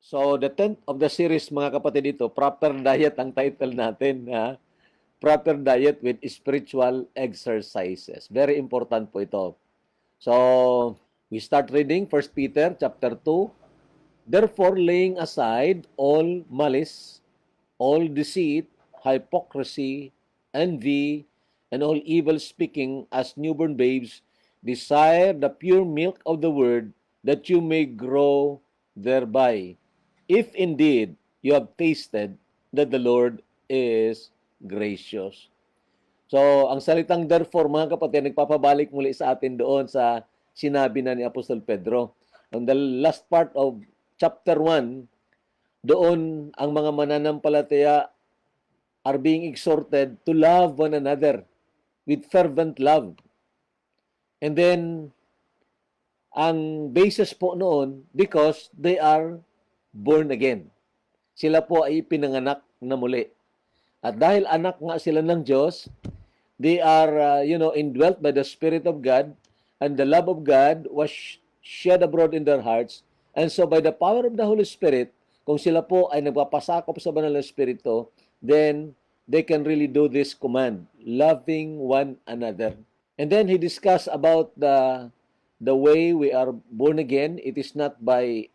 So, the 10th of the series, mga kapatid, ito, Proper Diet ang title natin. Ha? Proper Diet with Spiritual Exercises. Very important po ito. So, we start reading 1 Peter chapter 2. Therefore, laying aside all malice, all deceit, hypocrisy, envy, and all evil speaking, as newborn babes, desire the pure milk of the word, that you may grow thereby, if indeed you have tasted that the Lord is gracious. So, ang salitang therefore, mga kapatid, nagpapabalik muli sa atin doon sa sinabi na ni Apostol Pedro. On the last part of chapter 1, doon ang mga mananampalataya are being exhorted to love one another with fervent love. And then, ang basis po noon, because they are born again. Sila po ay pinanganak na muli. At dahil anak nga sila ng Diyos, they are, indwelt by the Spirit of God, and the love of God was shed abroad in their hearts. And so by the power of the Holy Spirit, kung sila po ay nagpapasakop sa banal na Espiritu, then they can really do this command, loving one another. And then he discussed about the way we are born again. It is not by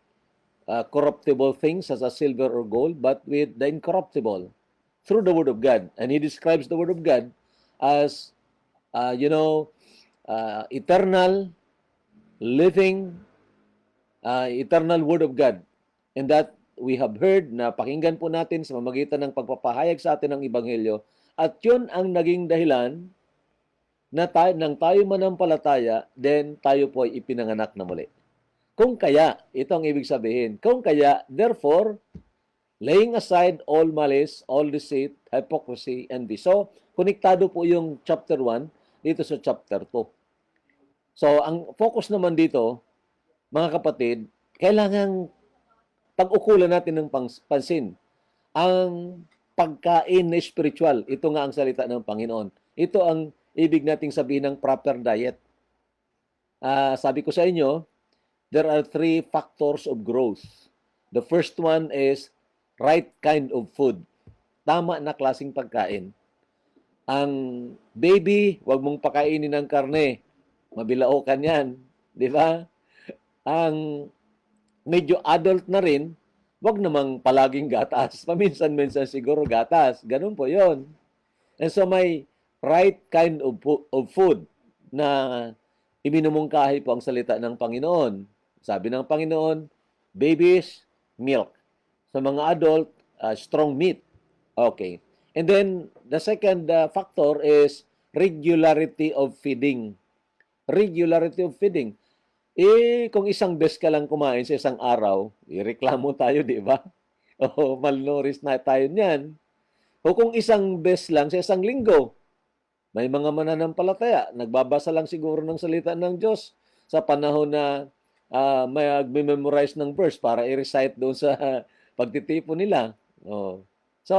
corruptible things as a silver or gold, but with the incorruptible, through the Word of God. And he describes the Word of God as, eternal, living, eternal Word of God. And that we have heard na pakinggan po natin sa mamagitan ng pagpapahayag sa atin ng Ebanghelyo. At yun ang naging dahilan na nang tayo manampalataya, then tayo po ay ipinanganak na muli. Kung kaya, ito ang ibig sabihin, kung kaya, therefore, laying aside all malice, all deceit, hypocrisy, envy. So, konektado po yung chapter 1 dito sa chapter 2. So, ang focus naman dito, mga kapatid, kailangang pag-ukulan natin ng pansin ang pagkain na spiritual. Ito nga ang salita ng Panginoon. Ito ang ibig nating sabihin ng proper diet. Sabi ko sa inyo, there are 3 factors of growth. The first one is right kind of food. Tama na klaseng pagkain. Ang baby, wag mong pakainin ng karne. Mabilaukan yan. Di ba? Ang medyo adult na rin, wag namang palaging gatas. Paminsan-minsan siguro gatas. Ganun po yon. And so may right kind of food na iminumungkahi po ang salita ng Panginoon. Sabi ng Panginoon, babies, milk. Sa mga adult, strong meat. Okay. And then, the second factor is regularity of feeding. Regularity of feeding. Kung isang beses ka lang kumain sa isang araw, ireklamo tayo, di ba? O, malnourished na tayo niyan. O kung isang beses lang sa isang linggo, may mga mananampalataya, nagbabasa lang siguro ng salita ng Diyos sa panahon na may memorize ng verse para i-recite doon sa pagtitipon nila. Oh. So,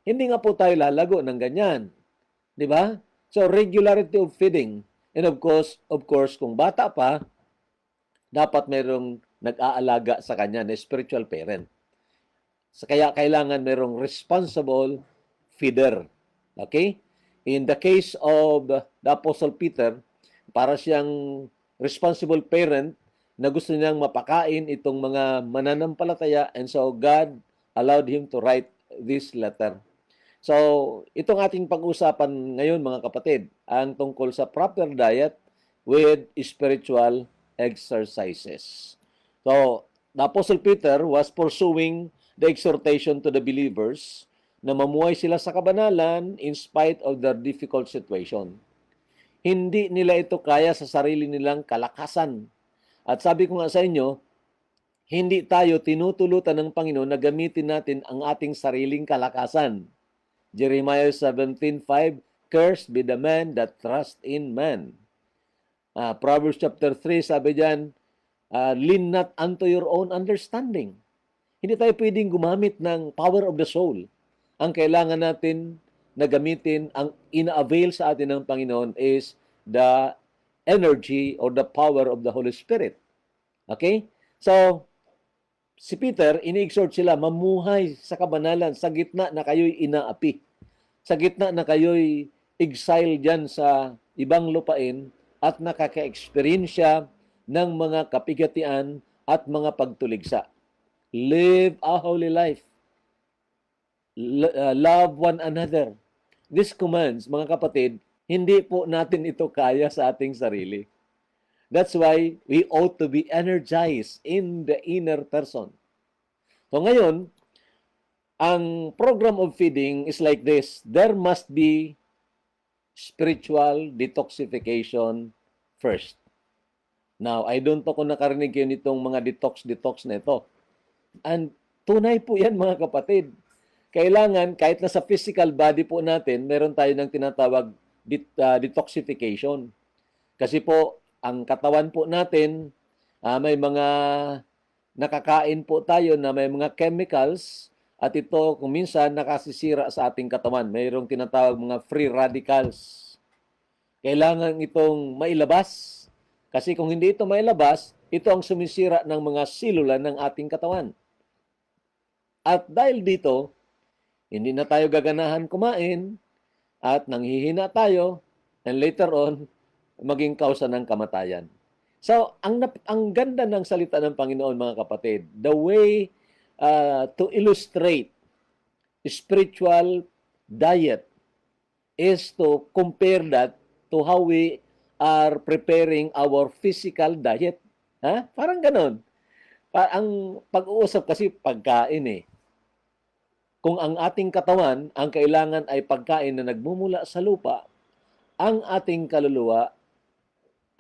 hindi nga po tayo lalago ng ganyan. Di ba? So, regularity of feeding. And of course, kung bata pa, dapat mayroong nag-aalaga sa kanya na spiritual parent. So, kaya kailangan mayroong responsible feeder. Okay? In the case of the Apostle Peter, para siyang responsible parent na gusto niyang mapakain itong mga mananampalataya, and so God allowed him to write this letter. So, itong ating pag-usapan ngayon, mga kapatid, ang tungkol sa proper diet with spiritual exercises. So, the Apostle Peter was pursuing the exhortation to the believers na mamuhay sila sa kabanalan in spite of their difficult situation. Hindi nila ito kaya sa sarili nilang kalakasan. At sabi ko nga sa inyo, hindi tayo tinutulutan ng Panginoon na gamitin natin ang ating sariling kalakasan. Jeremiah 17:5, cursed be the man that trusts in man. Proverbs chapter 3, sabi diyan, lean not unto your own understanding. Hindi tayo pwedeng gumamit ng power of the soul. Ang kailangan natin na gamitin, ang ina-avail sa atin ng Panginoon is the energy or the power of the Holy Spirit. Okay? So, Si Peter, ini-exhort sila, mamuhay sa kabanalan sa gitna na kayo'y inaapi. Sa gitna na kayo'y exile dyan sa ibang lupain at nakaka-experience ng mga kapigatian at mga pagtuligsa. Live a holy life. Love one another. These commands, mga kapatid, hindi po natin ito kaya sa ating sarili. That's why we ought to be energized in the inner person. So ngayon, ang program of feeding is like this. There must be spiritual detoxification first. Now, I don't know kung nakarinig kayo nitong mga detox na ito. And tunay po yan, mga kapatid. Kailangan, kahit na sa physical body po natin, meron tayo ng tinatawag detoxification. Kasi po, ang katawan po natin, may mga nakakain po tayo na may mga chemicals at ito kung minsan nakasisira sa ating katawan. Mayroong tinatawag mga free radicals. Kailangan itong mailabas. Kasi kung hindi ito mailabas, ito ang sumisira ng mga selula ng ating katawan. At dahil dito, hindi na tayo gaganahan kumain at nanghihina tayo and later on, maging kausa ng kamatayan. So, ang ganda ng salita ng Panginoon, mga kapatid, the way to illustrate spiritual diet is to compare that to how we are preparing our physical diet. Ha? Parang ganon. Ang pag-uusap kasi pagkain eh. Kung ang ating katawan, ang kailangan ay pagkain na nagmumula sa lupa, ang ating kaluluwa,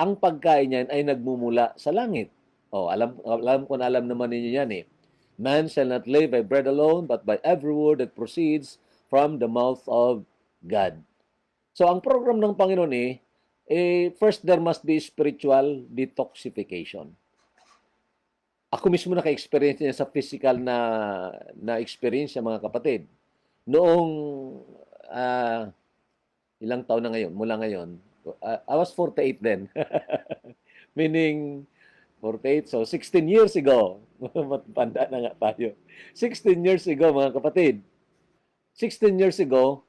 ang pagkain niyan ay nagmumula sa langit. Alam ko na alam naman ninyo yan eh. Man shall not live by bread alone, but by every word that proceeds from the mouth of God. So, ang program ng Panginoon first there must be spiritual detoxification. Ako mismo naka-experience niya sa physical na experience mga kapatid. Noong ilang taon na ngayon, mula ngayon, I was 48 then. Meaning, 48, so 16 years ago. Matanda na nga tayo. 16 years ago, mga kapatid. 16 years ago,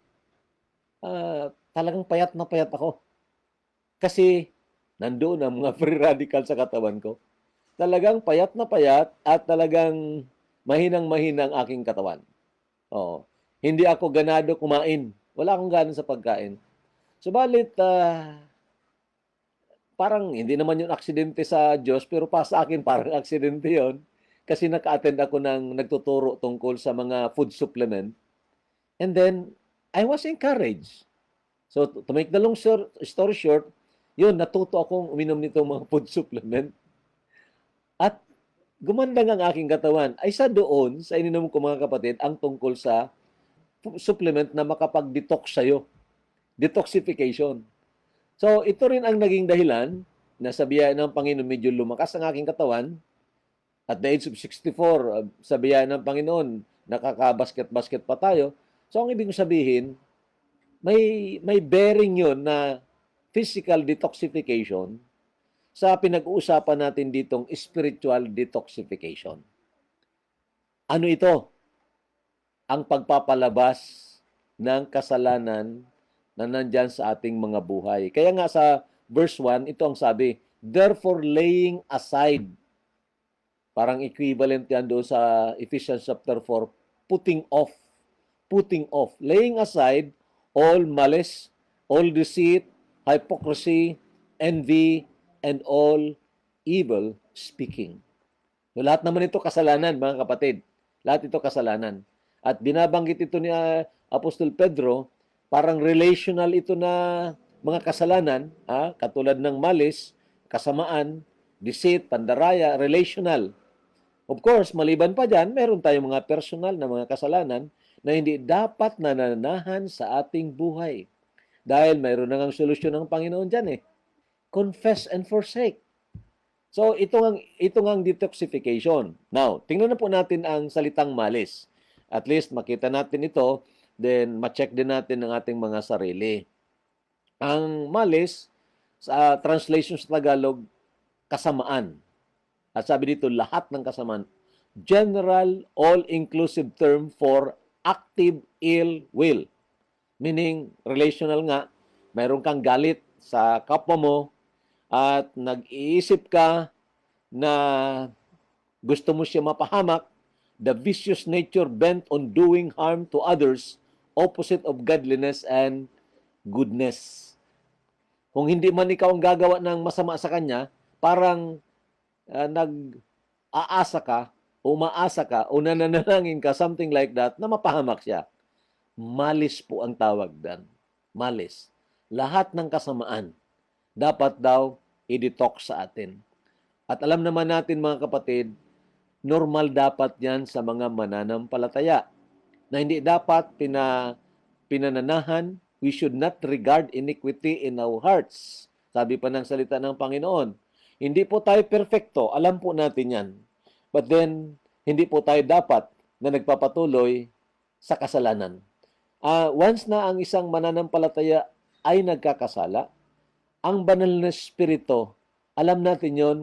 talagang payat na payat ako. Kasi, nandoon ang mga free radical sa katawan ko. Talagang payat na payat at talagang mahinang-mahina ang aking katawan. Hindi ako ganado kumain. Wala akong gana sa pagkain. Subalit, parang hindi naman yung aksidente sa Diyos, pero pa sa akin parang aksidente yon. Kasi naka-attend ako ng nagtuturo tungkol sa mga food supplement. And then, I was encouraged. So, to make the long story short, yun, natuto akong uminom nitong mga food supplement. At gumanda ang aking katawan. Ay sa doon, sa ininom ko mga kapatid, ang tungkol sa supplement na makapag-detox sa'yo. Detoxification. So, ito rin ang naging dahilan na sa biyaya ng Panginoon medyo lumakas ang aking katawan. At the age of 64, sa biyaya ng Panginoon, nakaka-basket-basket pa tayo. So, ang ibig sabihin, may bearing yun na physical detoxification sa pinag-uusapan natin ditong spiritual detoxification. Ano ito? Ang pagpapalabas ng kasalanan na nandyan sa ating mga buhay. Kaya nga sa verse 1, ito ang sabi, therefore laying aside, parang equivalent yan doon sa Ephesians chapter 4, putting off, laying aside all malice, all deceit, hypocrisy, envy, and all evil speaking. So, lahat naman ito kasalanan, mga kapatid. Lahat ito kasalanan. At binabanggit ito ni Apostol Pedro, parang relational ito na mga kasalanan, katulad ng malis, kasamaan, deceit, pandaraya, relational. Of course, maliban pa dyan, meron tayong mga personal na mga kasalanan na hindi dapat nananahan sa ating buhay. Dahil mayroon na ngang solusyon ng Panginoon dyan eh. Confess and forsake. So, ito ngang detoxification. Now, tingnan na po natin ang salitang malis. At least makita natin ito, then ma-check din natin ang ating mga sarili. Ang malis, sa translation sa Tagalog, kasamaan. At sabi dito, lahat ng kasamaan. general, all-inclusive term for active ill will. Meaning, relational nga, mayroon kang galit sa kapwa mo at nag-iisip ka na gusto mo siya mapahamak, the vicious nature bent on doing harm to others, opposite of godliness and goodness. Kung hindi man ikaw ang gagawa ng masama sa kanya, parang nag-aasa ka, umaasa ka, o nananalangin ka, something like that, na mapahamak siya. Malis po ang tawag dan. Malis. Lahat ng kasamaan, dapat daw i-detox sa atin. At alam naman natin mga kapatid, normal dapat yan sa mga mananampalataya na hindi dapat pinananahan. We should not regard iniquity in our hearts. Sabi pa ng salita ng Panginoon. Hindi po tayo perfecto. Alam po natin yan. But then, hindi po tayo dapat na nagpapatuloy sa kasalanan. Once na ang isang mananampalataya ay nagkakasala, ang banal na spirito, alam natin yon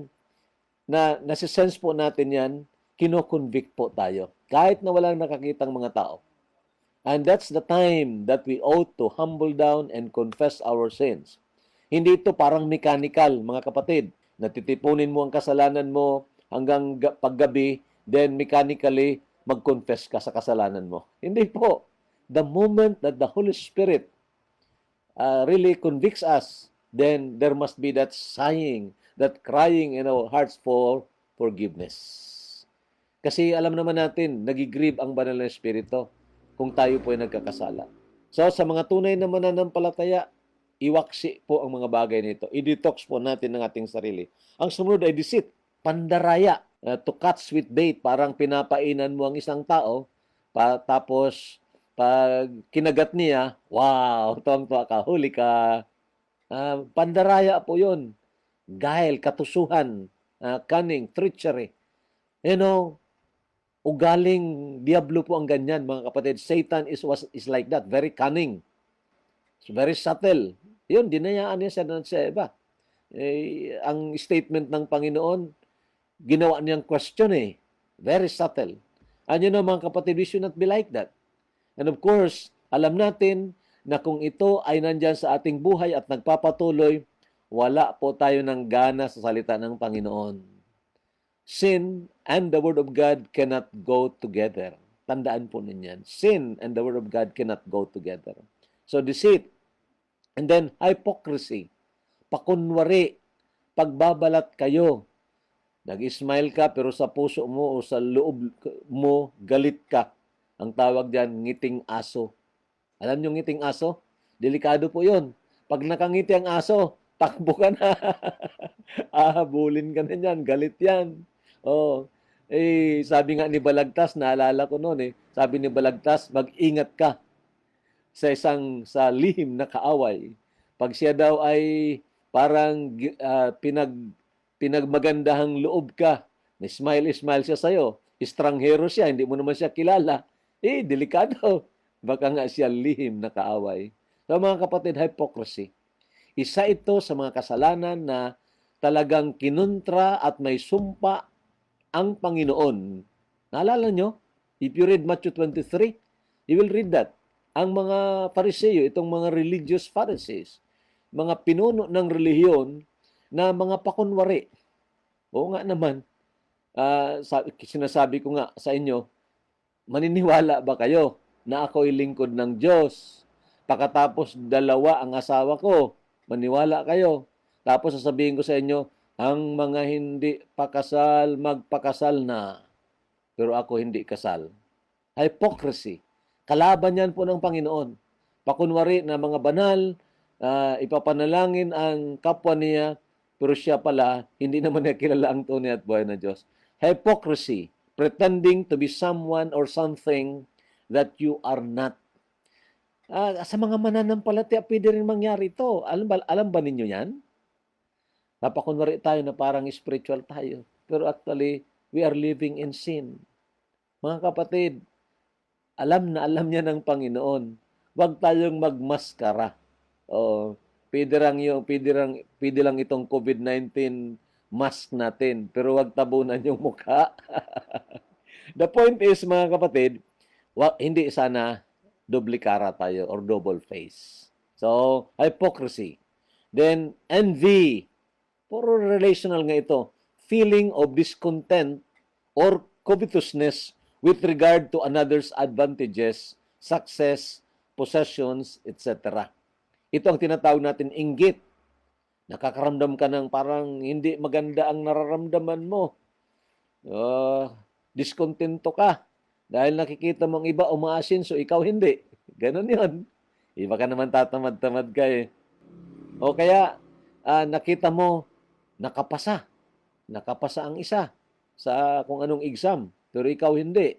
na nasisense po natin yan, kino-convict po tayo. Kahit na walang nakakitang mga tao. And that's the time that we ought to humble down and confess our sins. Hindi ito parang mechanical, mga kapatid. Natitipunin mo ang kasalanan mo hanggang paggabi, then mechanically mag-confess ka sa kasalanan mo. Hindi po. The moment that the Holy Spirit really convicts us, then there must be that sighing, that crying in our hearts for forgiveness. Kasi alam naman natin, nagigrieve ang banal na Espiritu kung tayo po ay nagkakasala. So, sa mga tunay na mananampalataya, iwaksi po ang mga bagay nito. I-detox po natin ang ating sarili. Ang sumunod ay deceit, pandaraya, to catch with bait. Parang pinapainan mo ang isang tao, tapos pag kinagat niya, wow, tuwang-tuwa ka, huli ka. Pandaraya po yun. Guile, katusuhan, cunning, treachery. You know, ugaling diablo po ang ganyan, mga kapatid. Satan is like that, very cunning. It's very subtle. Yun, dinayaan niya sa iba. Ang statement ng Panginoon, ginawa niyang question Very subtle. And you know, mga kapatid, we should not be like that. And of course, alam natin na kung ito ay nandyan sa ating buhay at nagpapatuloy, wala po tayo ng gana sa salita ng Panginoon. Sin and the Word of God cannot go together. Tandaan po ninyan. Sin and the Word of God cannot go together. So deceit. And then hypocrisy. Pakunwari. Pagbabalat kayo. Nag-smile ka pero sa puso mo o sa loob mo galit ka. Ang tawag diyan, ngiting aso. Alam niyo ngiting aso? Delikado po 'yon. Pag nakangiti ang aso, takbo ka na. Bulin ka na niyan. Galit yan. Sabi nga ni Balagtas, naalala ko noon sabi ni Balagtas, mag-ingat ka sa lihim na kaaway. Pag siya daw ay parang pinagmagandahang loob ka, smile siya sa'yo, estranghero siya, hindi mo naman siya kilala, delikado. Baka nga siya lihim na kaaway. So mga kapatid, hypocrisy. Isa ito sa mga kasalanan na talagang kinontra at may sumpa ang Panginoon. Naalala nyo? If you read Matthew 23, you will read that. Ang mga Pariseo, itong mga religious Pharisees, mga pinuno ng relihiyon na mga pakunwari. Oo nga naman, sinasabi ko nga sa inyo, maniniwala ba kayo na ako'y lingkod ng Diyos? Pagkatapos dalawa ang asawa ko, maniwala kayo. Tapos sasabihin ko sa inyo, ang mga hindi pakasal, magpakasal na. Pero ako hindi kasal. Hypocrisy. Kalaban yan po ng Panginoon. Pakunwari na mga banal, ipapanalangin ang kapwa niya, pero siya pala, hindi naman niya kilala ang tunay at buhay na Diyos. Hypocrisy. Pretending to be someone or something that you are not. Sa mga mananampalataya, pwede rin mangyari ito. Alam ba ninyo yan? Napakunwari tayo na parang spiritual tayo. Pero actually, we are living in sin. Mga kapatid, alam na alam niya ng Panginoon. Huwag tayong magmaskara. Pwede lang itong COVID-19 mask natin, pero huwag tabunan yung mukha. The point is, mga kapatid, hindi sana doble cara tayo or double face. So, hypocrisy. Then, envy. Puro relational nga ito. Feeling of discontent or covetousness with regard to another's advantages, success, possessions, etc. Ito ang tinatawag natin inggit. Nakakaramdam ka ng parang hindi maganda ang nararamdaman mo. Diskontento ka dahil nakikita mong iba umaasin so ikaw hindi. Ganon yun. Iba ka naman tatamad-tamad ka eh. O kaya nakita mo nakapasa. Nakapasa ang isa sa kung anong exam pero ikaw hindi.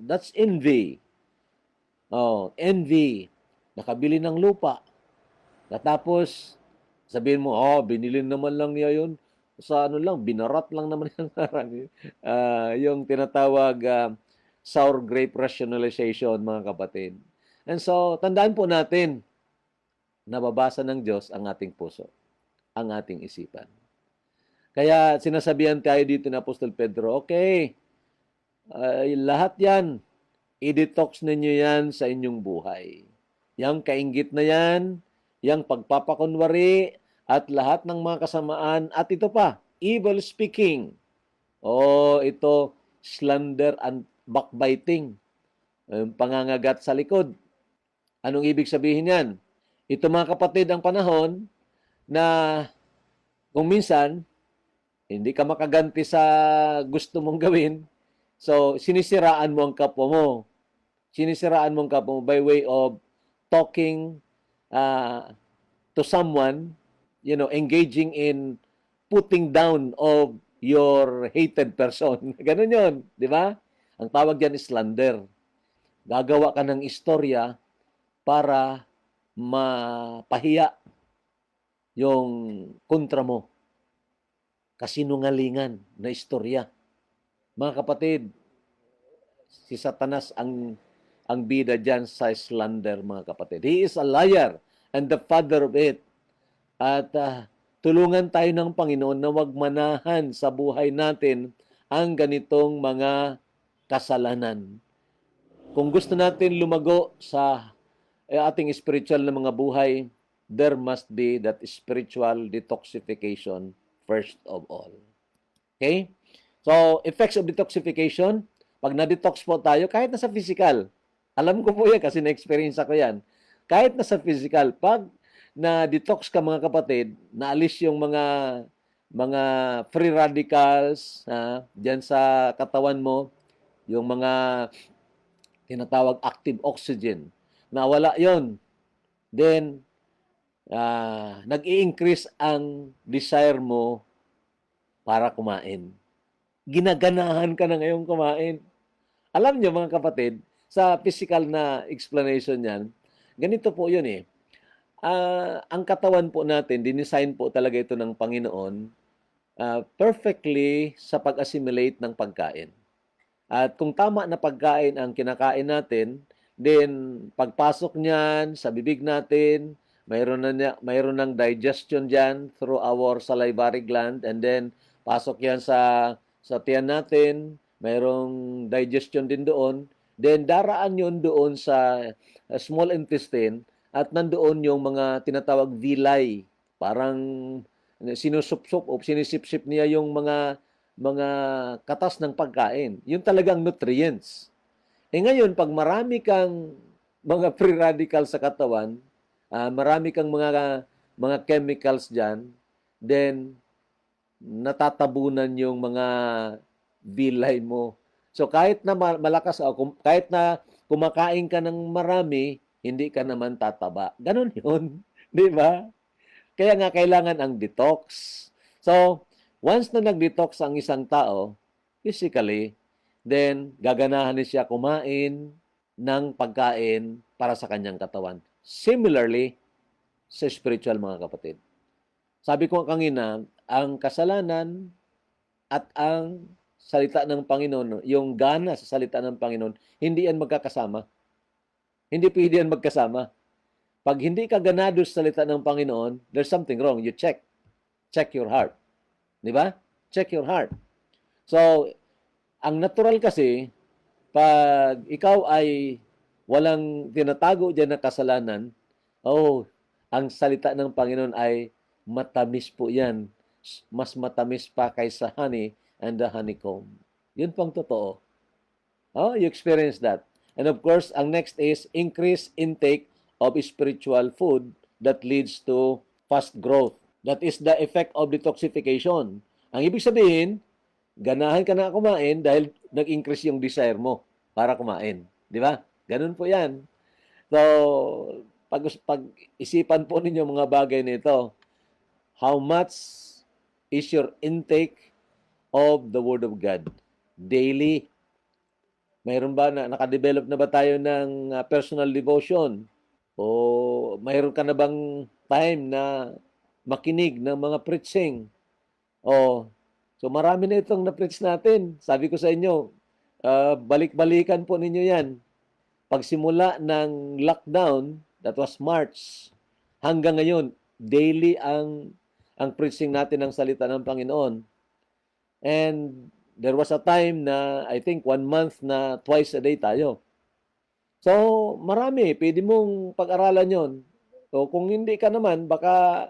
That's envy. Envy. Nakabili ng lupa. Tapos sabihin mo, binili naman lang niya yun. Sa ano lang, binarat lang naman yung yung tinatawag sour grape rationalization, mga kapatid. And so, tandaan po natin, nababasa ng Diyos ang ating puso, ang ating isipan. Kaya sinasabihan tayo dito ni Apostol Pedro, okay, lahat yan, i-detox ninyo yan sa inyong buhay. Yang kainggit na yan, yang pagpapakunwari, at lahat ng mga kasamaan, at ito pa, evil speaking. Ito, slander and backbiting. Pangangagat sa likod. Anong ibig sabihin yan? Ito, mga kapatid, ang panahon na kung minsan, hindi ka makaganti sa gusto mong gawin, so sinisiraan mo ang kapwa mo. Sinisiraan mo ang kapwa mo by way of talking to someone, engaging in putting down of your hated person. Ganun yun, di ba? Ang tawag dyan is slander. Gagawa ka ng istorya para mapahiya yung kontra mo. Kasinungalingan na istorya. Mga kapatid, si Satanas ang bida dyan sa slander, mga kapatid. He is a liar and the father of it. At tulungan tayo ng Panginoon na wag manahan sa buhay natin ang ganitong mga kasalanan. Kung gusto natin lumago sa ating spiritual na mga buhay, there must be that spiritual detoxification first of all. Okay? So, effects of detoxification, pag na-detox po tayo, kahit nasa physical, alam ko po yan kasi na-experience ako yan, kahit nasa physical, pag na-detox ka, mga kapatid, naalis yung mga free radicals diyan sa katawan mo, yung mga tinatawag active oxygen, nawala yon. Then, nag-i-increase ang desire mo para kumain. Ginaganahan ka na ngayong kumain. Alam nyo, mga kapatid, sa physical na explanation yan, ganito po yun eh. Ang katawan po natin, dinesign po talaga ito ng Panginoon perfectly sa pag-assimilate ng pagkain. At kung tama na pagkain ang kinakain natin, then pagpasok niyan sa bibig natin, mayroon ng digestion diyan through our salivary gland, and then pasok yan sa tiyan natin, mayroong digestion din doon, then daraan yun doon sa small intestine, at nandoon yung mga tinatawag villi. Parang sinusupsup o sinisipsip niya yung mga katas ng pagkain. Yun talagang nutrients. Ngayon, pag marami kang mga free radicals sa katawan, marami kang mga chemicals dyan, then natatabunan yung mga villi mo. So kahit na malakas, kahit na kumakain ka ng marami, hindi ka naman tataba. Ganon yun. Di ba? Kaya nga kailangan ang detox. So, once na nag-detox ang isang tao, physically, then gaganahan niya kumain ng pagkain para sa kanyang katawan. Similarly, sa spiritual, mga kapatid. Sabi ko kanina, ang kasalanan at ang salita ng Panginoon, yung gana sa salita ng Panginoon, hindi yan magkakasama. Hindi pwede yan magkasama. Pag hindi ka ganado sa salita ng Panginoon, there's something wrong. You check. Check your heart. Di ba? Check your heart. So, ang natural kasi, pag ikaw ay walang tinatago diyan na kasalanan, oh, ang salita ng Panginoon ay matamis po yan. Mas matamis pa kaysa honey and the honeycomb. Yun pang totoo. Oh, you experience that. And of course, ang next is increase intake of spiritual food that leads to fast growth. That is the effect of detoxification. Ang ibig sabihin, ganahan ka na kumain dahil nag-increase yung desire mo para kumain. Di ba? Ganun po yan. So, pag-isipan po ninyo mga bagay nito, how much is your intake of the Word of God? Daily. Mayroon ba na nakadevelop na ba tayo ng personal devotion? O mayroon ka na bang time na makinig ng mga preaching? O so marami na itong na-preach natin. Sabi ko sa inyo, balik-balikan po ninyo yan. Pagsimula ng lockdown, that was March, hanggang ngayon, daily ang preaching natin ng salita ng Panginoon. And there was a time na, I think, 1 month na twice a day tayo. So, marami. Pwede mong pag-aralan yon. So, kung hindi ka naman, baka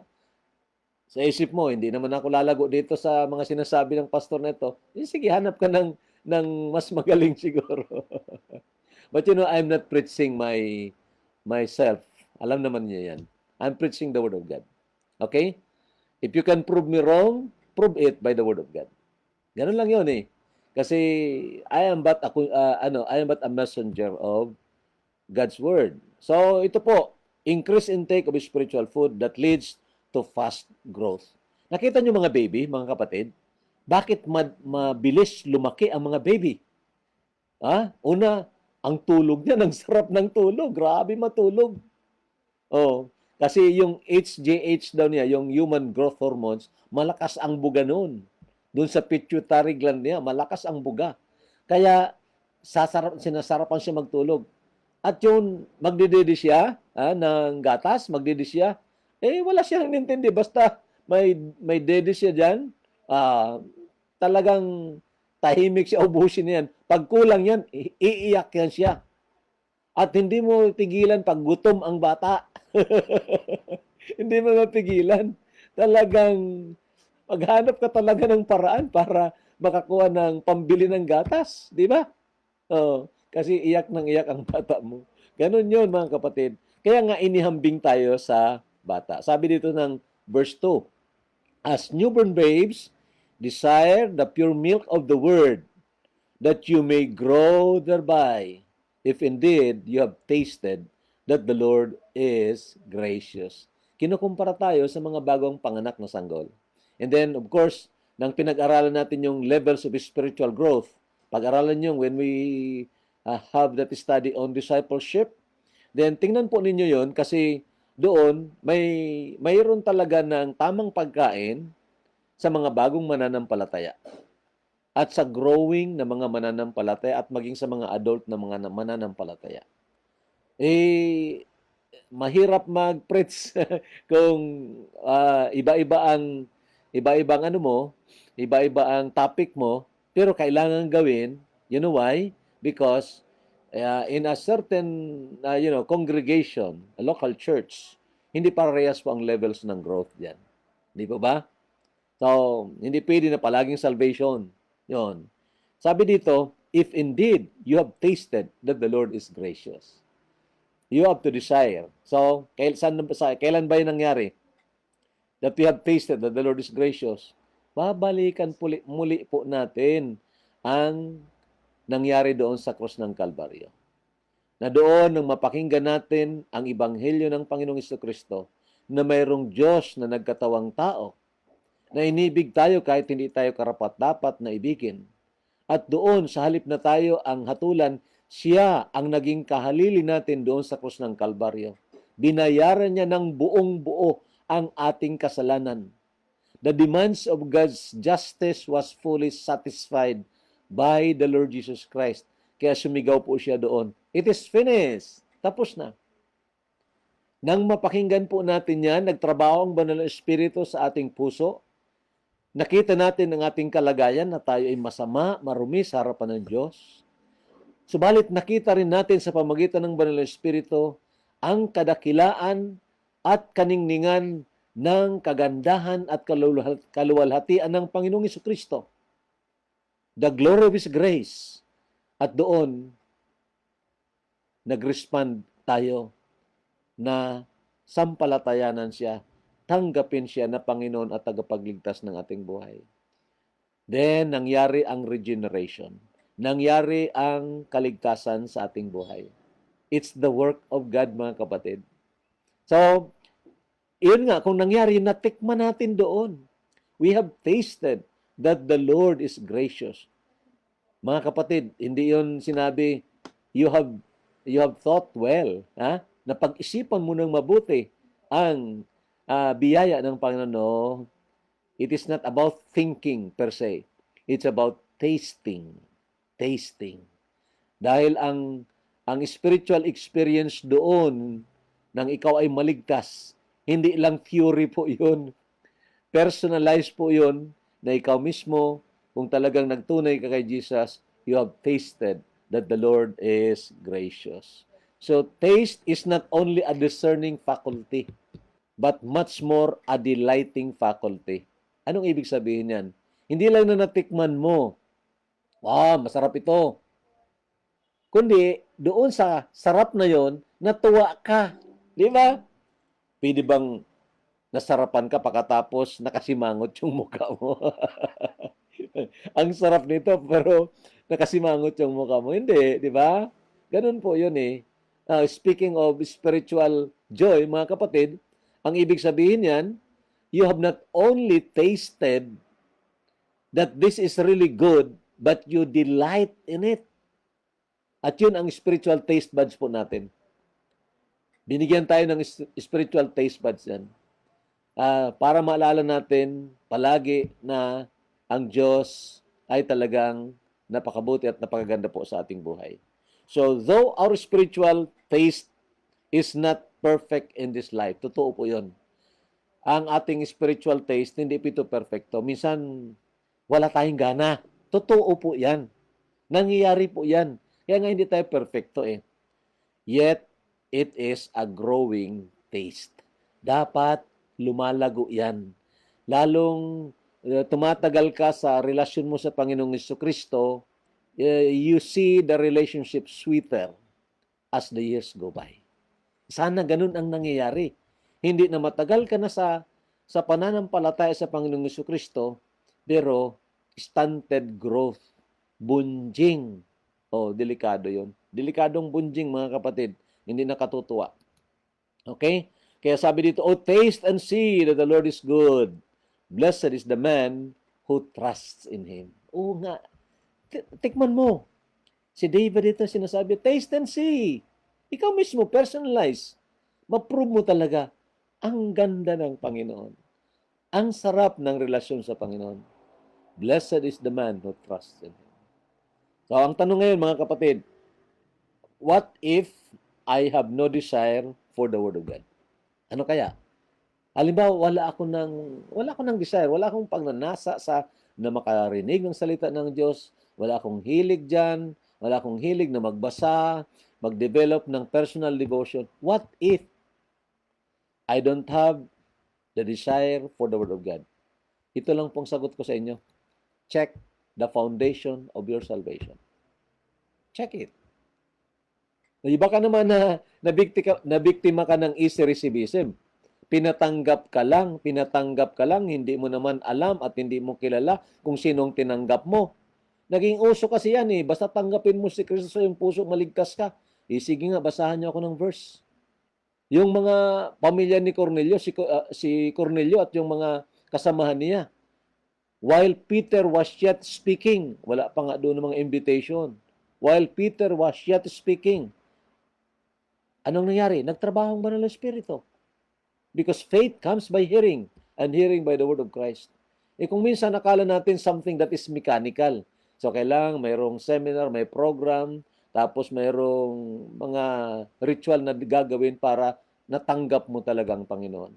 sa isip mo, hindi naman ako lalago dito sa mga sinasabi ng pastor na ito. Sige, hanap ka ng mas magaling siguro. But you know, I'm not preaching myself. Alam naman niya yan. I'm preaching the Word of God. Okay? If you can prove me wrong, prove it by the Word of God. Ganun lang yun eh. Kasi I am but a messenger of God's Word. So ito po, increase intake of spiritual food that leads to fast growth. Nakita niyo mga baby, mga kapatid, bakit mabilis lumaki ang mga baby? Una, ang tulog niya, ang sarap ng tulog. Grabe matulog. Oh, kasi yung HGH daw niya, yung human growth hormones, malakas ang buga noon. Doon sa pituitary gland niya, malakas ang buga. Kaya sinasarapan siya magtulog. At yung magdididi siya ng gatas, magdidi siya, wala siyang nintindi. Basta may dedi siya dyan, talagang tahimik siya, ubusin yan. Pag kulang yan, iiyak yan siya. At hindi mo tigilan pag gutom ang bata. Hindi mo mapigilan. Talagang maghanap ka talaga ng paraan para makakuha ng pambili ng gatas. Di ba? Kasi iyak ng iyak ang bata mo. Ganon yun, mga kapatid. Kaya nga inihambing tayo sa bata. Sabi dito ng verse 2, as newborn babes, desire the pure milk of the word, that you may grow thereby, if indeed you have tasted that the Lord is gracious. Kinukumpara tayo sa mga bagong panganak na sanggol. And then, of course, nang pinag-aralan natin yung levels of spiritual growth, pag-aralan nyo when we have that study on discipleship, then tingnan po ninyo yon kasi doon mayroon talaga ng tamang pagkain sa mga bagong mananampalataya at sa growing na mga mananampalataya at maging sa mga adult na mga mananampalataya. Mahirap mag-preach kung iba-ibang ano mo, iba-iba ang topic mo, pero kailangan gawin. You know why? Because in a certain congregation, a local church, hindi parehas po ang levels ng growth diyan. Di po ba? So, hindi pwede na palaging salvation. Yon. Sabi dito, if indeed you have tasted that the Lord is gracious, you have to desire. So, kailan ba yung nangyari? That we have tasted that the Lord is gracious. Babalikan muli po natin ang nangyari doon sa krus ng Kalbaryo. Na doon nang mapakinggan natin ang ebanghelyo ng Panginoong Jesucristo na mayroong Diyos na nagkatawang tao, na inibig tayo kahit hindi tayo karapat-dapat na ibigin. At doon, sa halip na tayo ang hatulan, siya ang naging kahalili natin doon sa krus ng Kalbaryo. Binayaran niya ng buong-buo ang ating kasalanan. The demands of God's justice was fully satisfied by the Lord Jesus Christ. Kaya sumigaw po siya doon, it is finished. Tapos na. Nang mapakinggan po natin yan, nagtrabaho ang banal na Espiritu sa ating puso, Nakita natin ang ating kalagayan na tayo ay masama, marumi sa harapan ng Diyos. Subalit nakita rin natin sa pamagitan ng Banal na Espiritu ang kadakilaan at kaningningan ng kagandahan at kaluwalhatian ng Panginoong Jesucristo. The glory of His grace. At doon, nag-respond tayo na sampalatayanan siya, tanggapin siya na Panginoon at tagapagligtas ng ating buhay. Then, nangyari ang regeneration. Nangyari ang kaligtasan sa ating buhay. It's the work of God, mga kapatid. So, yun nga, kung nangyari, natikman natin doon. We have tasted that the Lord is gracious. Mga kapatid, hindi yun sinabi, you have thought well, ha? Napag-isipan mo ng mabuti ang biyaya ng Panginoon. No, it is not about thinking per se. It's about tasting. Tasting. Dahil ang spiritual experience doon nang ikaw ay maligtas, hindi lang theory po yun. Personalized po yun na ikaw mismo, kung talagang nagtunay ka kay Jesus, you have tasted that the Lord is gracious. So, taste is not only a discerning faculty, but much more a delighting faculty. Anong ibig sabihin yan? Hindi lang na natikman mo, masarap ito. Kundi, doon sa sarap na yon, natuwa ka. Di ba? Pwede bang nasarapan ka pagkatapos nakasimangot yung mukha mo? Ang sarap nito, pero nakasimangot yung mukha mo. Hindi, di ba? Ganun po yun eh. Speaking of spiritual joy, mga kapatid, ang ibig sabihin yan, you have not only tasted that this is really good, but you delight in it. At yun ang spiritual taste buds po natin. Binigyan tayo ng spiritual taste buds yan. Para maalala natin palagi na ang Diyos ay talagang napakabuti at napakaganda po sa ating buhay. So, though our spiritual taste is not perfect in this life, totoo po yun. Ang ating spiritual taste, hindi po ito perfecto. Minsan, wala tayong gana. Totoo po yan. Nangyayari po yan. Kaya nga hindi tayo perfecto eh. Yet, it is a growing taste. Dapat lumalago yan. Lalong tumatagal ka sa relasyon mo sa Panginoong Jesucristo, you see the relationship sweeter as the years go by. Sana ganun ang nangyayari. Hindi na matagal ka na sa pananampalataya sa Panginoong Jesucristo, pero stunted growth, bunjing. Delikado yon. Delikadong bunjing, mga kapatid. Hindi nakatutuwa. Okay? Kaya sabi dito, taste and see that the Lord is good. Blessed is the man who trusts in Him. Nga. Tikman mo. Si David ito sinasabi, taste and see. Ikaw mismo, personalize. Ma-prove mo talaga, ang ganda ng Panginoon. Ang sarap ng relasyon sa Panginoon. Blessed is the man who trusts in Him. So, ang tanong ngayon, mga kapatid, what if I have no desire for the Word of God? Ano kaya? Halimbawa, wala ako ng desire, wala akong pagnanasa na makarinig ng salita ng Diyos, wala akong hilig dyan, wala akong hilig na magbasa, mag-develop ng personal devotion. What if I don't have the desire for the Word of God? Ito lang pong sagot ko sa inyo. Check the foundation of your salvation. Check it. Iba ka naman na nabiktima ka ng easy recidivism. Pinatanggap ka lang, hindi mo naman alam at hindi mo kilala kung sinong tinanggap mo. Naging uso kasi yan eh, basta tanggapin mo si Kristo sa iyong puso, maligtas ka. Sige nga, basahan niyo ako ng verse. Yung mga pamilya ni Cornelio, si Cornelio at yung mga kasamahan niya, while Peter was yet speaking, wala pa nga doon ng mga invitation, while Peter was yet speaking, anong nangyari? Nagtrabaho ang Banal na Espiritu. Because faith comes by hearing, and hearing by the word of Christ. Kung minsan nakala natin something that is mechanical, so kailangan mayroong seminar, may program, tapos mayroong mga ritual na gagawin para natanggap mo talagang Panginoon.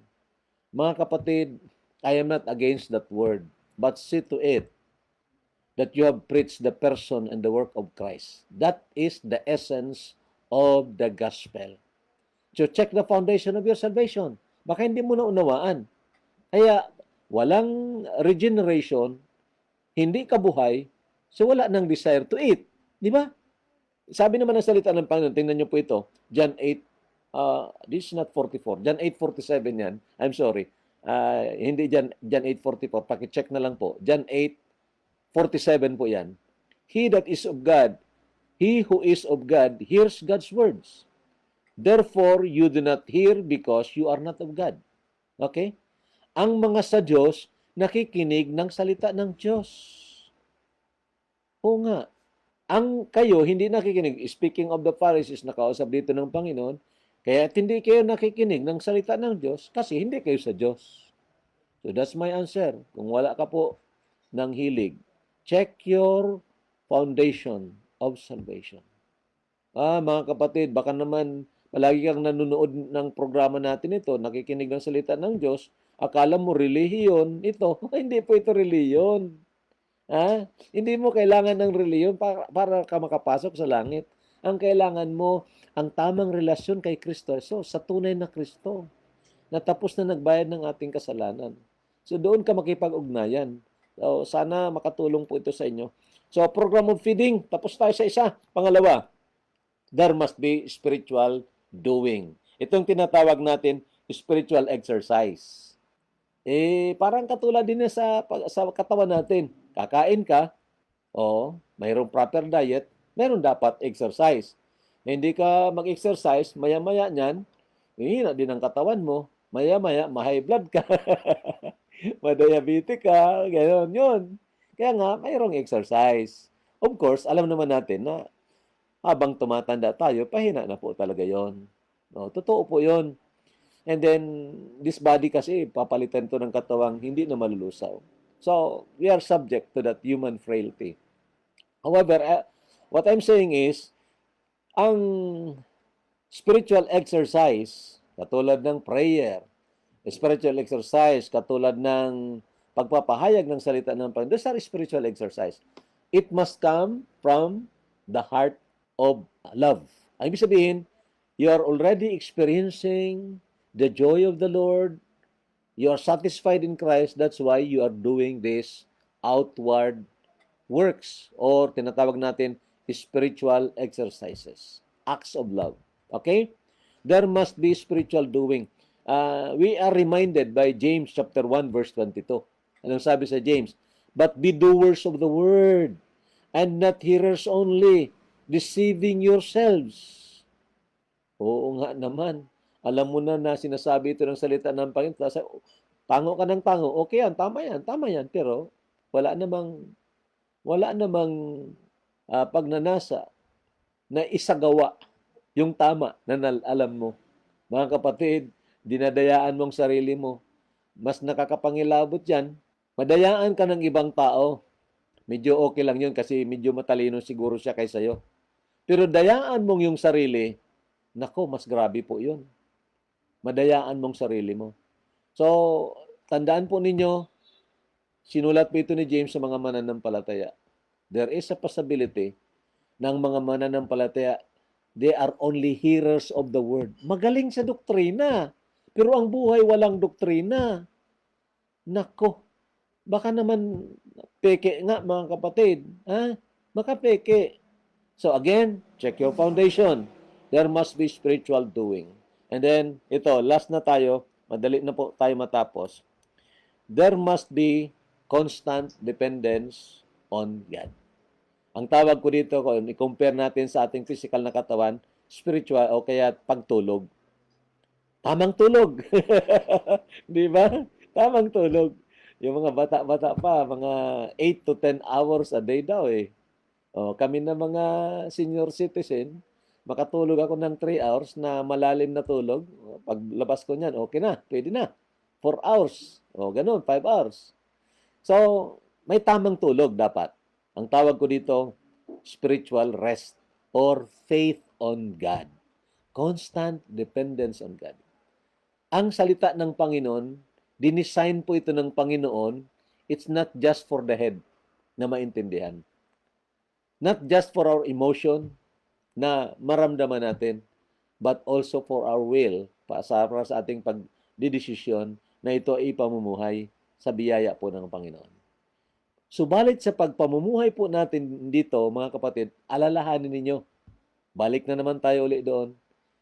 Mga kapatid, I am not against that word. but see to it that you have preached the person and the work of Christ. That is the essence of the gospel. So check the foundation of your salvation. Baka hindi mo na unawaan. Kaya walang regeneration, hindi ka buhay, so wala nang desire to eat. Di ba? Sabi naman ng salita ng Panginoon, tingnan niyo po ito, John 8, this is not 44, John 8:47 yan. I'm sorry. Hindi John 8:44, paki-check na lang po. John 8:47 po yan. He that is of God, he who is of God, hears God's words. Therefore, you do not hear because you are not of God. Okay? Ang mga sa Diyos, nakikinig ng salita ng Diyos. Oo nga. Ang kayo, hindi nakikinig. Speaking of the Pharisees, nakausap dito ng Panginoon, kaya hindi kayo nakikinig ng salita ng Diyos kasi hindi kayo sa Diyos. So that's my answer. Kung wala ka po ng hilig, check your foundation of salvation. Mga kapatid, baka naman palagi kang nanonood ng programa natin ito, nakikinig ng salita ng Diyos, akala mo relihiyon ito. Hindi po ito relihiyon. Hindi mo kailangan ng relihiyon para ka makapasok sa langit. Ang kailangan mo, ang tamang relasyon kay Kristo Jesus, sa tunay na Kristo, na tapos na nagbayad ng ating kasalanan. So doon ka makipag-ugnayan. So, sana makatulong po ito sa inyo. So, program of feeding, tapos tayo sa isa. Pangalawa, there must be spiritual doing. Itong tinatawag natin, spiritual exercise. Parang katulad din sa katawan natin. Kakain ka, mayroong proper diet, mayroong dapat exercise. Hindi ka mag-exercise, maya-maya niyan, hihina din ang katawan mo, maya-maya, ma-high blood ka, ma-diabetic ka, gano'n yun. Kaya nga, mayroong exercise. Of course, alam naman natin na habang tumatanda tayo, pahina na po talaga yon. Totoo po yon. And then, this body kasi, papalitan to ng katawang hindi na malulusaw. So, we are subject to that human frailty. However, what I'm saying is, ang spiritual exercise, katulad ng prayer, spiritual exercise, katulad ng pagpapahayag ng salita ng Panginoon, those are spiritual exercise. It must come from the heart of love. Ang ibig sabihin, you are already experiencing the joy of the Lord. You are satisfied in Christ. That's why you are doing this outward works or tinatawag natin spiritual exercises, acts of love. Okay? There must be spiritual doing. We are reminded by James chapter 1 verse 22. Anong sabi sa James? But be doers of the word and not hearers only, deceiving yourselves. Oo nga naman. Alam mo na sinasabi ito ng salita ng Panginoon. Tango ka ng tango. Okay yan, tama yan. Pero wala namang pagnanasa na isagawa yung tama na alam mo. Mga kapatid, dinadayaan mong sarili mo. Mas nakakapangilabot yan. Madayaan ka ng ibang tao. Medyo okay lang yun kasi medyo matalino siguro siya kaysa iyo. Pero dayaan mong yung sarili, nako, mas grabe po yun. Madayaan mong sarili mo. So, tandaan po ninyo, sinulat po ito ni James sa mga mananampalataya. There is a possibility ng mga mananampalataya, they are only hearers of the word. Magaling sa doktrina, pero ang buhay walang doktrina. Nako, baka naman peke nga mga kapatid. Baka peke. So again, check your foundation. There must be spiritual doing. And then, ito, last na tayo. Madali na po tayo matapos. There must be constant dependence on God. Ang tawag ko dito, kung i-compare natin sa ating physical na katawan, spiritual o kaya pagtulog. Tamang tulog. Di ba? Tamang tulog. Yung mga bata-bata pa, mga 8 to 10 hours a day daw eh. Kami na mga senior citizen, makatulog ako ng 3 hours na malalim na tulog. Paglabas ko niyan, okay na, pwede na. 4 hours. Ganun, 5 hours. So, may tamang tulog dapat. Ang tawag ko dito, spiritual rest or faith on God. Constant dependence on God. Ang salita ng Panginoon, dinesign po ito ng Panginoon, it's not just for the head na maintindihan. Not just for our emotion na maramdaman natin, but also for our will, para sa ating pagdidesisyon na ito ay ipamumuhay sa biyaya po ng Panginoon. Subalit sa pagpamumuhay po natin dito, mga kapatid, alalahanin ninyo, balik na naman tayo ulit doon,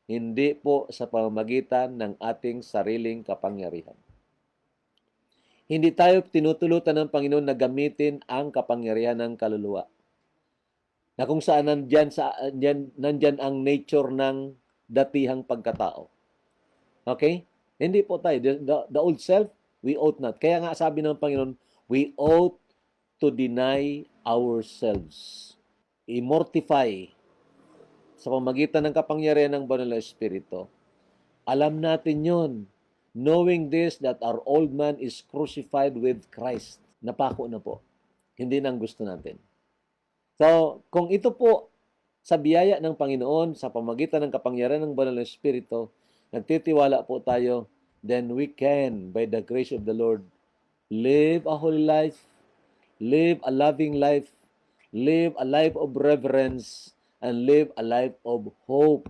hindi po sa pamamagitan ng ating sariling kapangyarihan. Hindi tayo tinutulutan ng Panginoon na gamitin ang kapangyarihan ng kaluluwa. Na kung saan nandyan ang nature ng datihang pagkatao. Okay? Hindi po tayo. The old self, we ought not. Kaya nga sabi ng Panginoon, we ought to deny ourselves. I-mortify sa pamagitan ng kapangyarihan ng Banal na Espiritu. Alam natin yon, knowing this, that our old man is crucified with Christ. Napako na po. Hindi nang gusto natin. So, kung ito po sa biyaya ng Panginoon, sa pamagitan ng kapangyarihan ng Banal na Espiritu, nagtitiwala po tayo, then we can, by the grace of the Lord, live a holy life, live a loving life, live a life of reverence, and live a life of hope,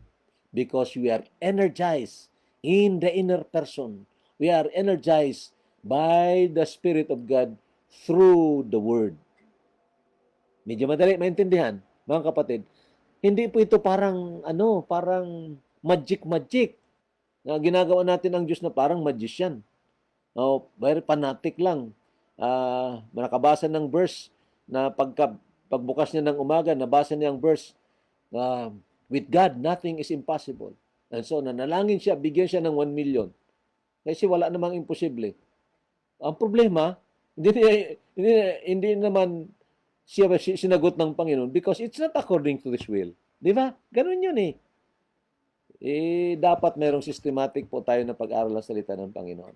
because we are energized in the inner person. We are energized by the Spirit of God through the Word. Medyo madali maintindihan, mga kapatid. Hindi po ito parang magic na ginagawa natin ang Diyos na parang magician. Very fanatic lang. Nakabasa ng verse na pagbukas niya ng umaga, nabasa niya ang verse, with God, nothing is impossible. And so, nanalangin siya, bigyan siya ng 1 million. Kasi wala namang imposible. Ang problema, hindi naman siya sinagot ng Panginoon because it's not according to His will. Di ba? Ganun yun eh. Dapat merong systematic po tayo na pag-aral ng salita ng Panginoon.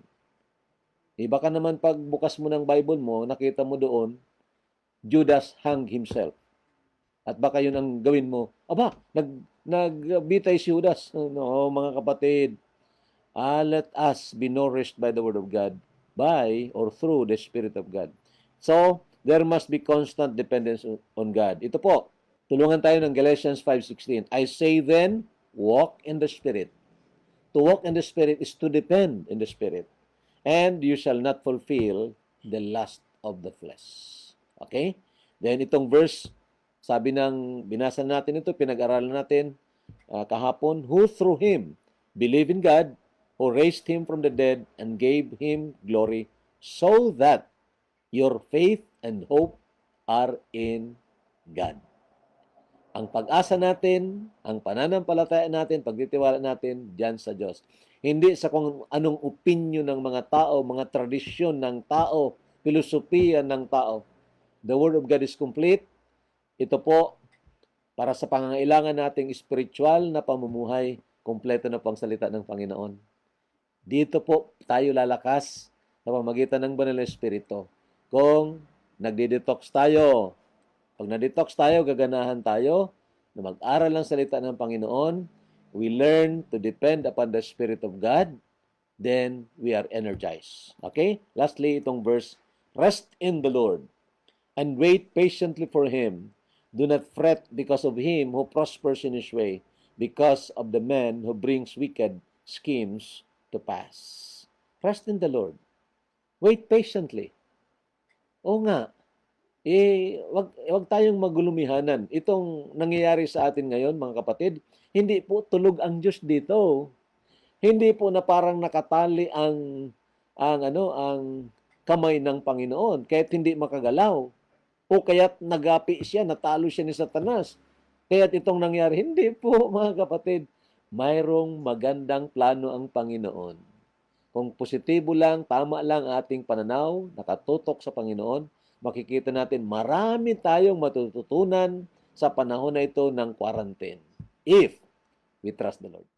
Baka naman pagbukas mo ng Bible mo, nakita mo doon, Judas hung himself. At baka yun ang gawin mo. Aba, nagbitay si Judas. No, mga kapatid, let us be nourished by the Word of God, by or through the Spirit of God. So, there must be constant dependence on God. Ito po, tulungan tayo ng Galatians 5:16. I say then, walk in the Spirit. To walk in the Spirit is to depend in the Spirit. And you shall not fulfill the lust of the flesh. Okay? Then itong verse, sabi ng binasa natin ito, pinag-aralan natin kahapon, who through Him believe in God, who raised Him from the dead and gave Him glory, so that your faith and hope are in God. Ang pag-asa natin, ang pananampalataya natin, pagtitiwala natin diyan sa Diyos. Hindi sa kung anong opinion ng mga tao, mga tradisyon ng tao, filosofiya ng tao. The Word of God is complete. Ito po, para sa pangangailangan nating spiritual na pamumuhay, kompleto na po ang salita ng Panginoon. Dito po tayo lalakas sa pamamagitan ng Banal na Espiritu. Kung nagde-detox tayo, pag na-detox tayo, gaganahan tayo na mag-aral ng salita ng Panginoon. We learn to depend upon the Spirit of God. Then, we are energized. Okay? Lastly, itong verse, rest in the Lord and wait patiently for Him. Do not fret because of him who prospers in his way, because of the man who brings wicked schemes to pass. Rest in the Lord. Wait patiently. O nga, wag tayong magulumihanan. Itong nangyayari sa atin ngayon, mga kapatid, hindi po tulog ang Diyos dito. Hindi po na parang nakatali ang kamay ng Panginoon kahit hindi makagalaw. O kaya't nagapi siya, natalo siya ni Satanas. Kaya't itong nangyari, hindi po, mga kapatid. Mayroong magandang plano ang Panginoon. Kung positibo lang, tama lang ating pananaw, nakatutok sa Panginoon, makikita natin marami tayong matututunan sa panahon na ito ng quarantine. If we trust the Lord.